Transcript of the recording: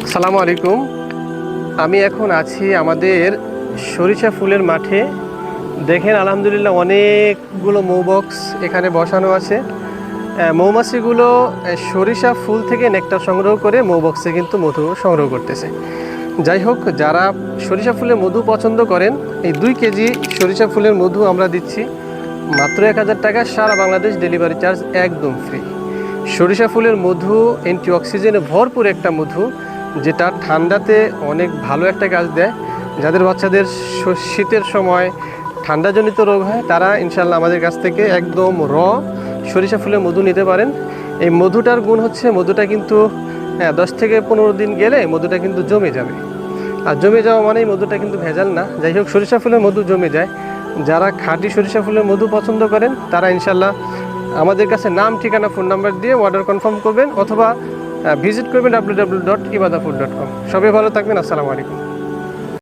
আসসালামু আলাইকুম। আমি এখন আছি আমাদের সরিষা ফুলের মাঠে। দেখেন আলহামদুলিল্লাহ অনেকগুলো মৌবক্স এখানে বসানো আছে। মৌমাছিগুলো সরিষা ফুল থেকে নেকটার সংগ্রহ করে মৌবক্সে কিন্তু মধু সংগ্রহ করতেছে। যাই হোক, যারা সরিষা ফুলের মধু পছন্দ করেন, এই 2 কেজি সরিষা ফুলের মধু আমরা দিচ্ছি মাত্র 1000 টাকা। সারা বাংলাদেশ ডেলিভারি চার্জ একদম ফ্রি। সরিষা ফুলের মধু অ্যান্টিঅক্সিজেনে ভরপুর একটা মধু, যেটা ঠান্ডাতে অনেক ভালো একটা কাজ দেয়। যাদের বাচ্চাদের শীতের সময় ঠান্ডাজনিত রোগ হয়, তারা ইনশাল্লাহ আমাদের কাছ থেকে একদম সরিষা ফুলের মধু নিতে পারেন। এই মধুটার গুণ হচ্ছে, মধুটা কিন্তু 10 থেকে 15 দিন গেলে মধুটা কিন্তু জমে যাবে। আর জমে যাওয়া মানেই মধুটা কিন্তু ভেজাল না। যাই হোক, সরিষা ফুলের মধু জমে যায়। যারা খাঁটি সরিষা ফুলের মধু পছন্দ করেন, তারা ইনশাল্লাহ আমাদের কাছে নাম, ঠিকানা, ফোন নাম্বার দিয়ে অর্ডার কনফার্ম করবেন, অথবা ভিজিট করবেন www.ibadafood.com। সবাই ভালো থাকবেন। আসসালামু আলাইকুম।